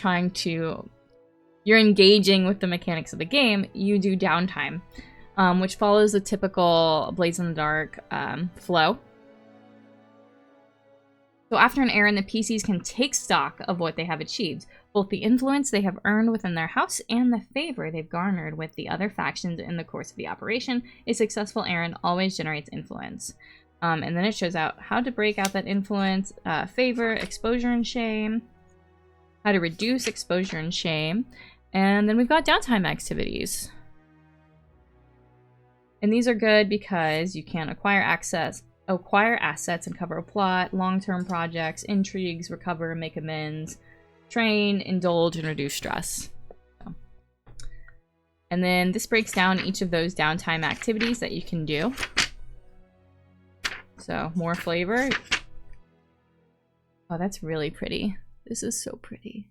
[SPEAKER 1] engaging with the mechanics of the game, you do downtime, which follows the typical Blades in the Dark flow. So after an errand, the PCs can take stock of what they have achieved, both the influence they have earned within their house and the favor they've garnered with the other factions in the course of the operation. A successful errand always generates influence. And then it shows out how to break out that influence, favor, exposure, and shame, how to reduce exposure and shame, and then we've got downtime activities. And these are good because you can acquire assets and cover a plot, long-term projects, intrigues, recover and make amends, train, indulge, and reduce stress. So. And then this breaks down each of those downtime activities that you can do. So, more flavor. Oh, that's really pretty. This is so pretty.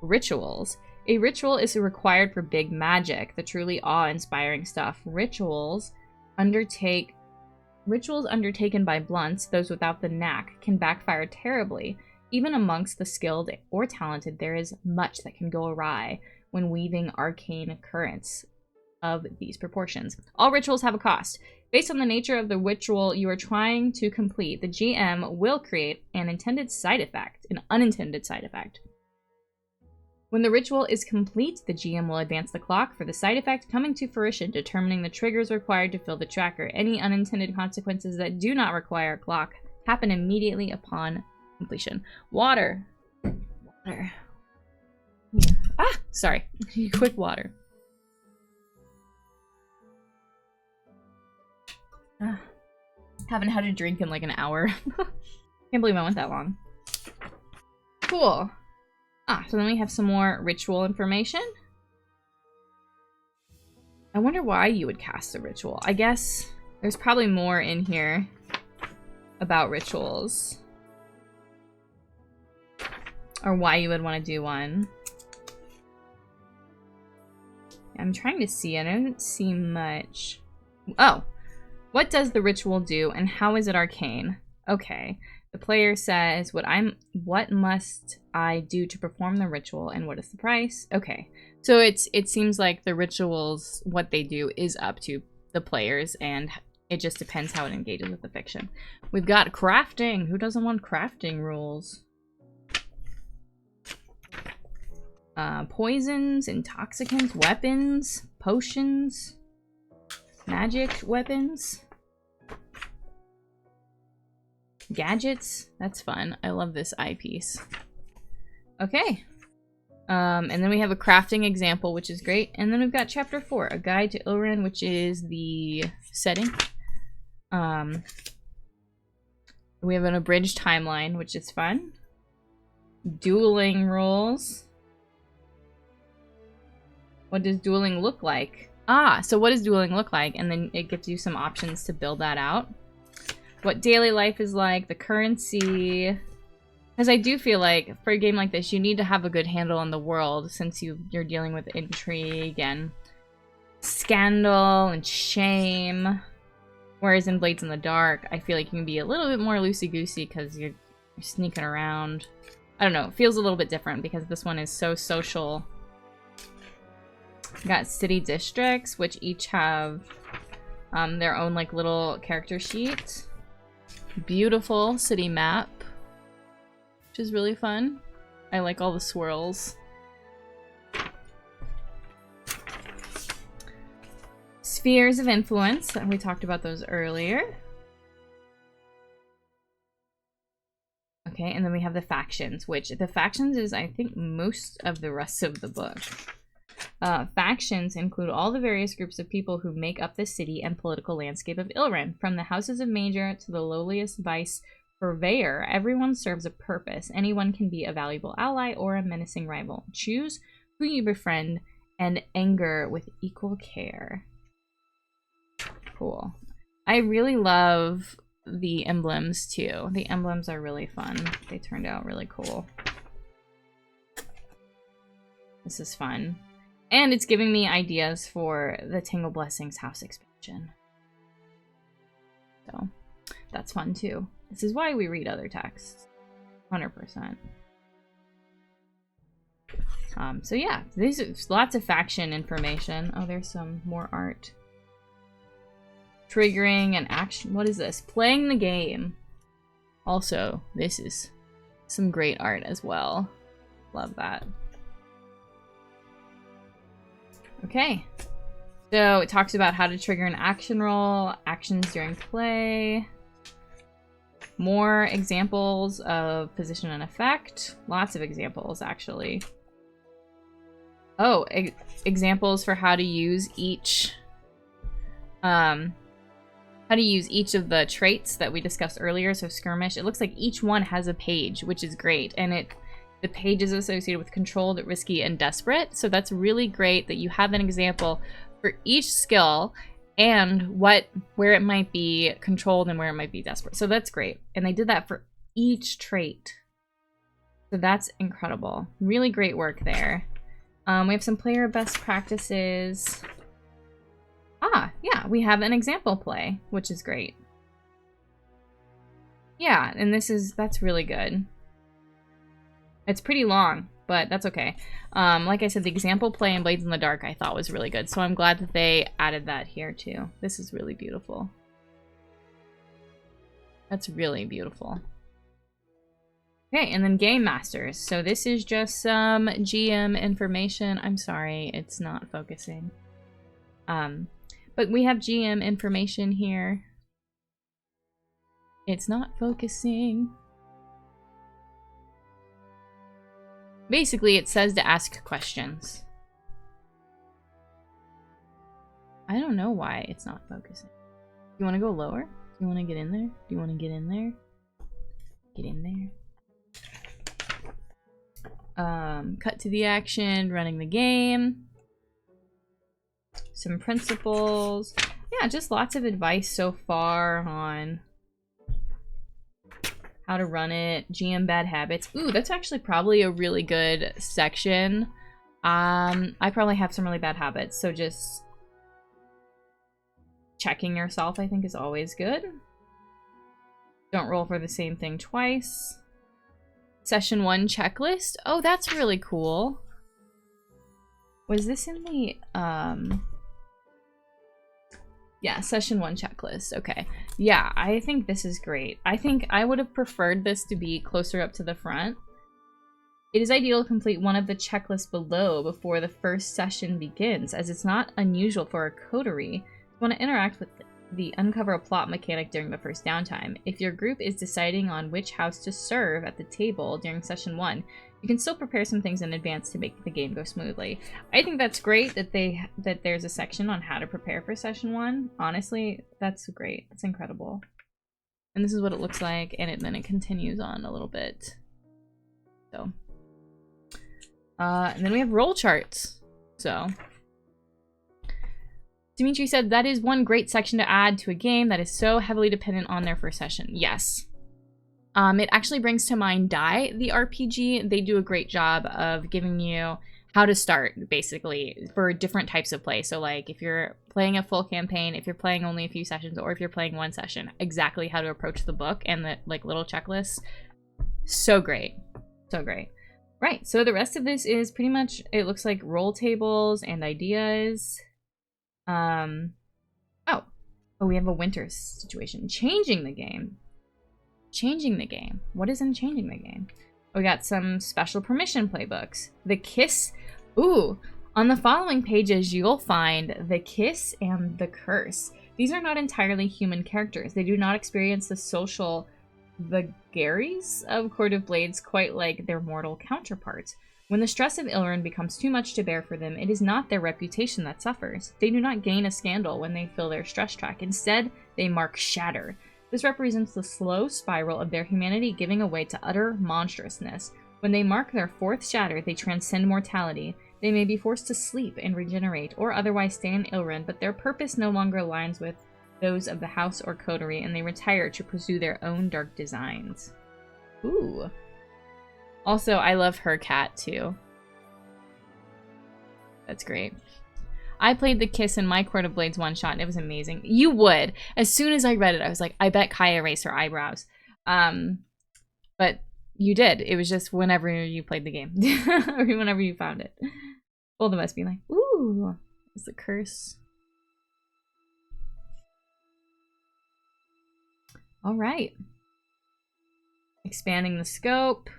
[SPEAKER 1] Rituals. A ritual is required for big magic, the truly awe-inspiring stuff. Rituals undertaken by blunts, those without the knack, can backfire terribly. Even amongst the skilled or talented, there is much that can go awry when weaving arcane currents of these proportions. All rituals have a cost. Based on the nature of the ritual you are trying to complete, the GM will create an unintended side effect. When the ritual is complete, the GM will advance the clock for the side effect coming to fruition, determining the triggers required to fill the tracker. Any unintended consequences that do not require a clock happen immediately upon completion. Water. Yeah. Ah! Sorry. Quick water. Haven't had a drink in like an hour. Can't believe I went that long. Cool. So then we have some more ritual information. I wonder why you would cast a ritual. I guess there's probably more in here about rituals. Or why you would want to do one. I'm trying to see. I don't see much. Oh. What does the ritual do, and how is it arcane? Okay. The player says, what must I do to perform the ritual, and what is the price? Okay. So it seems like the rituals, what they do, is up to the players, and it just depends how it engages with the fiction. We've got crafting. Who doesn't want crafting rules? Poisons, intoxicants, weapons, potions. Magic weapons. Gadgets. That's fun. I love this eyepiece. Okay. And then we have a crafting example, which is great. And then we've got chapter 4, a guide to Ilrien, which is the setting. We have an abridged timeline, which is fun. Dueling rules. What does dueling look like? So what does dueling look like? And then it gives you some options to build that out. What daily life is like, the currency. Because I do feel like, for a game like this, you need to have a good handle on the world, since you're dealing with intrigue and scandal and shame. Whereas in Blades in the Dark, I feel like you can be a little bit more loosey-goosey because you're sneaking around. I don't know, it feels a little bit different because this one is so social. You got city districts, which each have their own like little character sheet. Beautiful city map, which is really fun. I like all the swirls. Spheres of influence, we talked about those earlier. Okay, and then we have the factions, which the factions is, I think, most of the rest of the book. Factions include all the various groups of people who make up the city and political landscape of Ilrien. From the houses of Major to the lowliest vice purveyor, everyone serves a purpose. Anyone can be a valuable ally or a menacing rival. Choose who you befriend and anger with equal care. Cool. I really love the emblems too. The emblems are really fun. They turned out really cool. This is fun. And it's giving me ideas for the Tingle Blessings house expansion. So that's fun too. This is why we read other texts. 100%. So yeah, there's lots of faction information. Oh, there's some more art. Triggering and action. What is this? Playing the game. Also, this is some great art as well. Love that. Okay. So it talks about how to trigger an action roll, actions during play, more examples of position and effect. Lots of examples, actually. Oh, examples for how to use each of the traits that we discussed earlier. So skirmish, it looks like each one has a page, which is great. And the page is associated with controlled, risky, and desperate. So that's really great that you have an example for each skill and where it might be controlled and where it might be desperate. So that's great. And they did that for each trait. So that's incredible. Really great work there. We have some player best practices. Ah, yeah, we have an example play, which is great. Yeah, and that's really good. It's pretty long, but that's okay. Like I said, the example play in Blades in the Dark I thought was really good, so I'm glad that they added that here too. This is really beautiful. That's really beautiful. Okay, and then Game Masters. So this is just some GM information. I'm sorry, it's not focusing. But we have GM information here. It's not focusing. Basically, it says to ask questions. I don't know why it's not focusing. Do you want to go lower? Do you want to get in there? Do you want to get in there? Get in there. Cut to the action, running the game. Some principles. Yeah, just lots of advice so far on how to run it. GM bad habits. Ooh, that's actually probably a really good section. I probably have some really bad habits, so just checking yourself I think is always good. Don't roll for the same thing twice. Session 1 checklist. Oh, that's really cool. Was this in the yeah, session 1 checklist. Okay. Yeah, I think this is great. I think I would have preferred this to be closer up to the front. It is ideal to complete one of the checklists below before the first session begins, as it's not unusual for a coterie to want to interact with the uncover a plot mechanic during the first downtime. If your group is deciding on which house to serve at the table during session 1, you can still prepare some things in advance to make the game go smoothly. I think that's great that there's a section on how to prepare for session 1. Honestly, that's great. That's incredible. And this is what it looks like, and then it continues on a little bit. So, and then we have roll charts. So, Dimitri said, that is one great section to add to a game that is so heavily dependent on their first session. Yes. It actually brings to mind Die, the RPG. They do a great job of giving you how to start, basically, for different types of play. So, like, if you're playing a full campaign, if you're playing only a few sessions, or if you're playing one session, exactly how to approach the book and the, like, little checklists. So great. So great. Right, so the rest of this is pretty much, it looks like roll tables and ideas. Oh, we have a winter situation. Changing the game. Changing the game. What is in changing the game? We got some special permission playbooks. The Kiss. Ooh, on the following pages, you'll find the Kiss and the Curse. These are not entirely human characters. They do not experience the social vagaries of Court of Blades quite like their mortal counterparts. When the stress of Ilrien becomes too much to bear for them, it is not their reputation that suffers. They do not gain a scandal when they fill their stress track. Instead, they mark shatter. This represents the slow spiral of their humanity giving way to utter monstrousness. When they mark their fourth shatter, they transcend mortality. They may be forced to sleep and regenerate, or otherwise stay in Ilrien, but their purpose no longer aligns with those of the house or coterie, and they retire to pursue their own dark designs. Ooh. Also, I love her cat, too. That's great. I played the Kiss in my Court of Blades one-shot, and it was amazing. You would. As soon as I read it, I was like, I bet Kaya erased her eyebrows. But you did. It was just whenever you played the game. Or whenever you found it. Both of us being like, ooh, it's the curse. All right. Expanding the scope.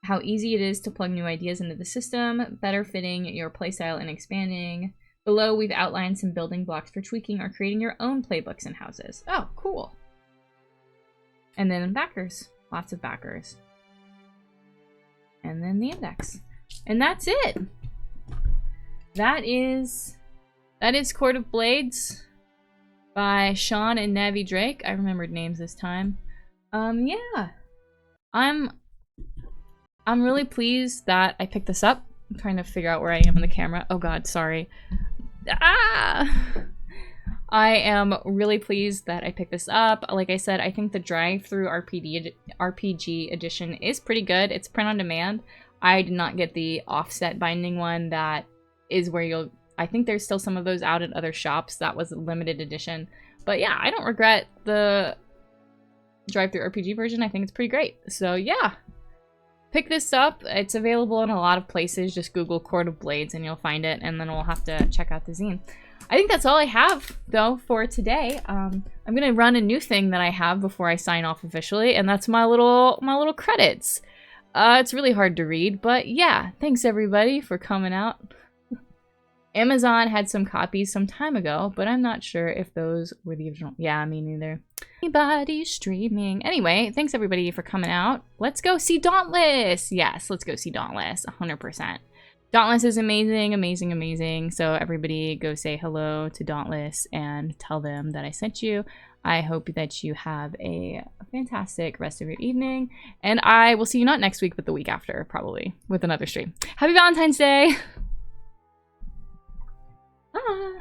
[SPEAKER 1] How easy it is to plug new ideas into the system, better fitting your playstyle and expanding. Below, we've outlined some building blocks for tweaking or creating your own playbooks and houses. Oh, cool. And then backers. Lots of backers. And then the index. And that's it. That is Court of Blades by Sean and Navi Drake. I remembered names this time. Yeah. I'm really pleased that I picked this up. I'm trying to figure out where I am in the camera. Oh god, sorry. Ah! I am really pleased that I picked this up. Like I said, I think the drive-through RPG edition is pretty good. It's print on demand. I did not get the offset binding one that is where you'll... I think there's still some of those out at other shops. That was a limited edition. But yeah, I don't regret the drive-through RPG version. I think it's pretty great. So yeah. Pick this up. It's available in a lot of places. Just Google Court of Blades and you'll find it, and then we'll have to check out the zine. I think that's all I have, though, for today. I'm gonna run a new thing that I have before I sign off officially, and that's my little credits. It's really hard to read, but yeah, thanks everybody for coming out. Amazon had some copies some time ago, but I'm not sure if those were the original. Yeah, me neither. Anybody streaming? Anyway, thanks everybody for coming out. Let's go see Dauntless. Yes, let's go see Dauntless. 100%. Dauntless is amazing, amazing, amazing. So everybody go say hello to Dauntless and tell them that I sent you. I hope that you have a fantastic rest of your evening. And I will see you not next week, but the week after, probably, with another stream. Happy Valentine's Day! Ah.